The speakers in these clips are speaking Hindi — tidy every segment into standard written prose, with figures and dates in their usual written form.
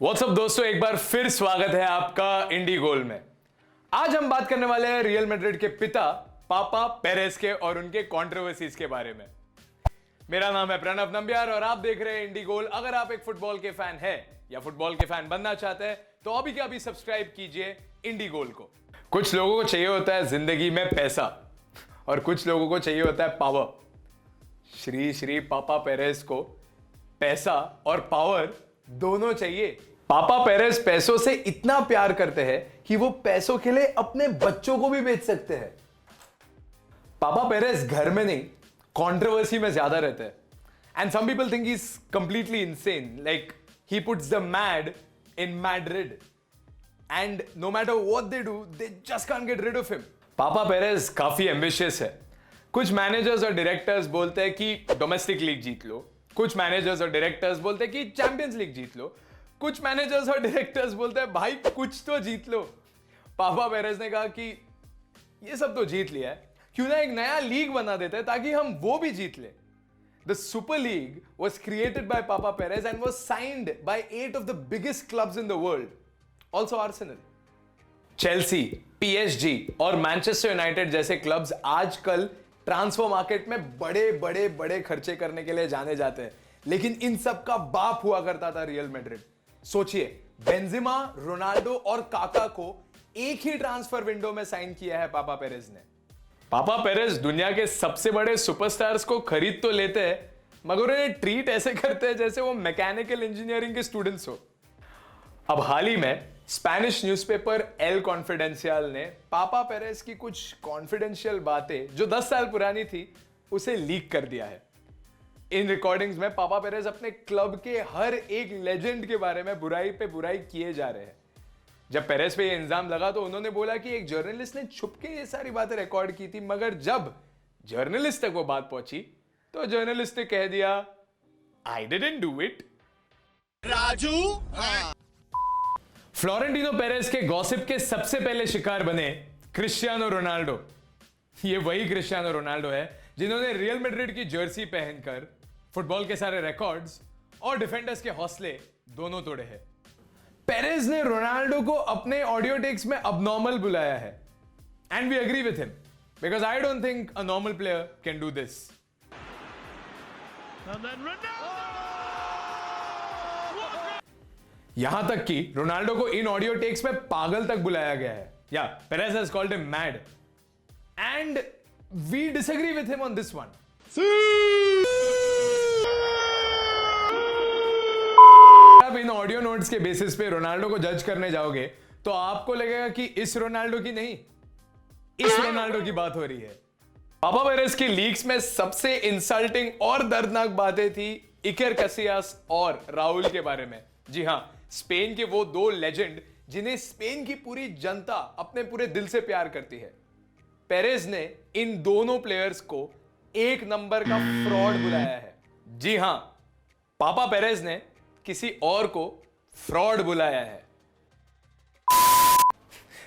व्हाट्सअप दोस्तों, एक बार फिर स्वागत है आपका इंडी गोल में। आज हम बात करने वाले हैं रियल मैड्रिड के पिता पापा पेरेस के और उनके कंट्रोवर्सीज के बारे में। मेरा नाम है प्रणव नंबियार और आप देख रहे हैं इंडी गोल। अगर आप एक फुटबॉल के फैन हैं या फुटबॉल के फैन बनना चाहते हैं तो अभी के अभी सब्सक्राइब कीजिए इंडी गोल को। कुछ लोगों को चाहिए होता है जिंदगी में पैसा और कुछ लोगों को चाहिए होता है पावर। श्री श्री पापा पेरेस को पैसा और पावर दोनों चाहिए। पापा पेरेस पैसों से इतना प्यार करते हैं कि वो पैसों के लिए अपने बच्चों को भी बेच सकते हैं। पापा पेरेस घर में नहीं, कंट्रोवर्सी में ज्यादा रहते हैं। And some people think he is completely insane, like he puts the mad in Madrid and no matter what they do they just can't get rid of him. Papa Perez काफी एम्बिशियस है। कुछ मैनेजर्स और डायरेक्टर्स बोलते हैं कि डोमेस्टिक लीग जीत लो, कुछ मैनेजर्स और डायरेक्टर्स बोलते हैं कि चैंपियंस लीग जीत लो, कुछ मैनेजर्स और डायरेक्टर्स बोलते हैं भाई कुछ तो जीत लो। पापा पेरेस ने कहा कि ये सब तो जीत लिया है, क्यों ना एक नया लीग बना देते हैं ताकि हम वो भी जीत ले। The super league was created by Papa Perez and was signed by 8 of the biggest clubs in the world, also Arsenal. Chelsea, PSG और मैनचेस्टर यूनाइटेड जैसे क्लब्स आजकल ट्रांसफर मार्केट में बड़े बड़े बड़े खर्चे करने के लिए जाने जाते हैं, लेकिन इन सब का बाप हुआ करता था रियल मैड्रिड। सोचिए, बेंजेमा, रोनाल्डो और काका को एक ही ट्रांसफर विंडो में साइन किया है पापा पेरेस ने। पापा पेरेस दुनिया के सबसे बड़े सुपरस्टार्स को खरीद तो लेते हैं, मगर उन्हें ट्रीट ऐसे करते हैं जैसे वो मैकेनिकल इंजीनियरिंग के स्टूडेंट्स हो। अब हाल ही में स्पेनिश न्यूज़पेपर एल कॉन्फिडेंशियल ने पापा पेरेस की कुछ कॉन्फिडेंशियल बातें जो 10 साल पुरानी थी उसे लीक कर दिया है। इन रिकॉर्डिंग्स में पापा पेरेस अपने क्लब के हर एक लेजेंड के बारे में बुराई पे बुराई किए जा रहे हैं। जब पेरेस पे ये इल्जाम लगा तो उन्होंने बोला कि एक जर्नलिस्ट ने छुप के ये सारी बातें रिकॉर्ड की थी, मगर जब जर्नलिस्ट तक वो बात पहुंची तो जर्नलिस्ट ने कह दिया आई डिडंट डू इट। राजू फ्लोरेंटिनो पेरेस के गॉसिप के सबसे पहले शिकार बने क्रिस्टियानो रोनाल्डो। ये वही क्रिस्टियानो रोनाल्डो है जिन्होंने रियल मैड्रिड की जर्सी पहनकर फुटबॉल के सारे रिकॉर्ड्स और डिफेंडर्स के हौसले दोनों तोड़े हैं। पेरेस ने रोनाल्डो को अपने ऑडियो टेक्स में अबनॉर्मल बुलाया है and we agree with him because I don't think a normal player can do this. यहां तक कि रोनाल्डो को इन ऑडियो टेक्स में पागल तक बुलाया गया है। या Perez has called him mad and we disagree with him on this one. आप इन ऑडियो नोट्स के बेसिस पे रोनाल्डो को जज करने जाओगे तो आपको लगेगा कि इस रोनाल्डो की नहीं, इस रोनाल्डो की बात हो रही है। पापा पेरेस की लीक्स में सबसे इंसल्टिंग और दर्दनाक बातें थी इकर कैसियास और राहुल के बारे में। जी हां, स्पेन के वो दो लेजेंड जिन्हें स्पेन की पूरी जनता अपने पूरे दिल से प्यार करती है। पेरेस ने इन दोनों प्लेयर्स को एक नंबर का फ्रॉड बुलाया है। जी हां, पापा पेरेस ने किसी और को फ्रॉड बुलाया है।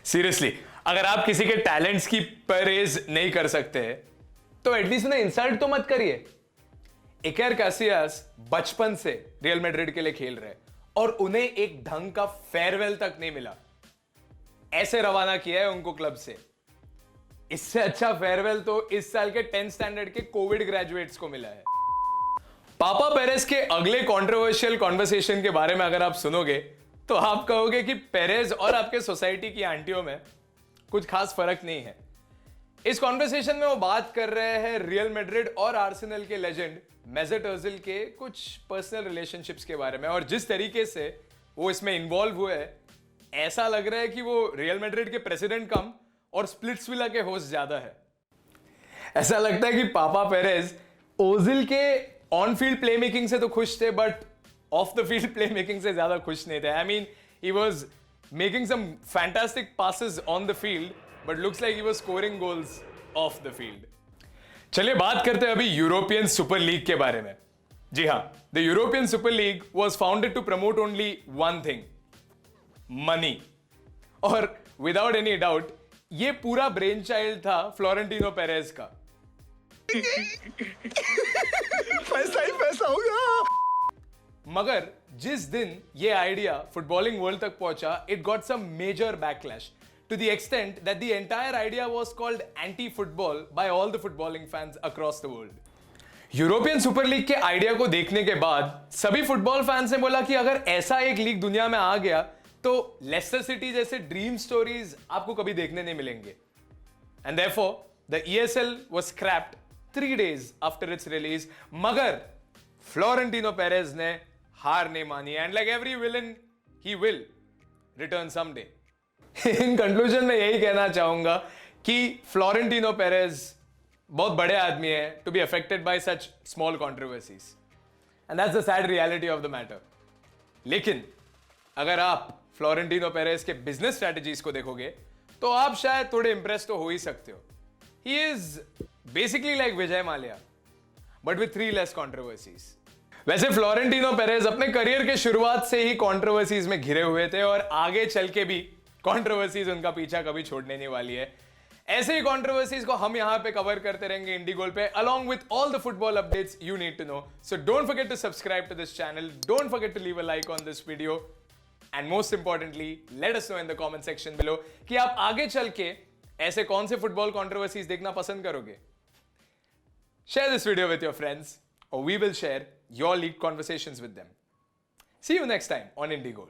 सीरियसली, अगर आप किसी के टैलेंट्स की प्रेज नहीं कर सकते तो एटलीस्ट उन्हें इंसल्ट तो मत करिए। इकर कैसियास बचपन से रियल मैड्रिड के लिए खेल रहे और उन्हें एक ढंग का फेयरवेल तक नहीं मिला, ऐसे रवाना किया है उनको क्लब से। इससे अच्छा फेयरवेल तो इस साल के 10th स्टैंडर्ड के कोविड ग्रेजुएट्स को मिला है। पापा पेरेस के अगले कंट्रोवर्शियल कॉन्वर्सेशन के बारे में अगर आप सुनोगे तो आप कहोगे कि पेरेस और आपके सोसाइटी की आंटियों में कुछ खास फर्क नहीं है। इस कॉन्वर्सेशन में वो बात कर रहे हैं रियल मैड्रिड और आर्सेनल के लेजेंड मेसेट ओजिल के कुछ पर्सनल रिलेशनशिप्स के बारे में, और जिस तरीके से वो इसमें इन्वॉल्व हुए हैं ऐसा लग रहा है कि वो रियल मैड्रिड के प्रेसिडेंट कम और स्प्लिट्सविला के होस्ट ज्यादा है। ऐसा लगता है कि पापा पेरेस ओजिल के ऑन फील्ड प्ले मेकिंग से तो खुश थे but off the field play making से ज्यादा खुश नहीं थे। I mean he was making some fantastic passes on the field but looks like he was scoring goals off the field. चलिए बात करते हैं अभी यूरोपियन सुपर लीग के बारे में। जी हां, the European Super League was founded to promote only one thing, money. और विदाउट एनी डाउट ये पूरा ब्रेन चाइल्ड था फ्लोरेंटिनो पेरेस का। पैसा ही पैसा होगा। मगर जिस दिन ये आइडिया फुटबॉलिंग वर्ल्ड तक पहुंचा, it got some major backlash to the extent that the entire idea was called anti football by all the footballing fans across the world. European Super League के आइडिया को देखने के बाद सभी फुटबॉल फैंस ने बोला कि अगर ऐसा एक लीग दुनिया में आ गया तो लेस्टर सिटी जैसे ड्रीम स्टोरीज आपको कभी देखने नहीं मिलेंगे। And therefore the ESL was scrapped 3 days after its release, मगर फ्लोरेंटिनो पेरेज ने हार नहीं मानी, and like every villain he will return someday. In conclusion में यही कहना चाहूंगा कि फ्लोरेंटिनो पेरेज बहुत बड़े आदमी है to be affected by such small controversies, and that's the sad reality of the matter. लेकिन अगर आप फ्लोरेंटिनो पेरेज के बिजनेस स्ट्रेटजीज को देखोगे तो आप शायद थोड़े इंप्रेस तो हो ही सकते हो। He is basically like Vijay Mallya, but with 3 less controversies. वैसे फ्लोरेंटिनो पेरेज अपने करियर के शुरुआत से ही कंट्रोवर्सीज में घिरे हुए थे और आगे चल के भी कंट्रोवर्सीज उनका पीछा कभी छोड़ने नहीं वाली है। ऐसे ही कंट्रोवर्सीज को हम यहां पे कवर करते रहेंगे इंडी गोल पे, along with all the football updates you need to know. So don't forget to subscribe to this channel. Don't forget to leave a like on this video. And most importantly, let us know in the comment section below कि आप आगे चल के ऐसे कौन से फुटबॉल कंट्रोवर्सीज देखना पसंद करोगे। Share this video with your friends और we will share your league conversations with them. See you next time on Indie goal.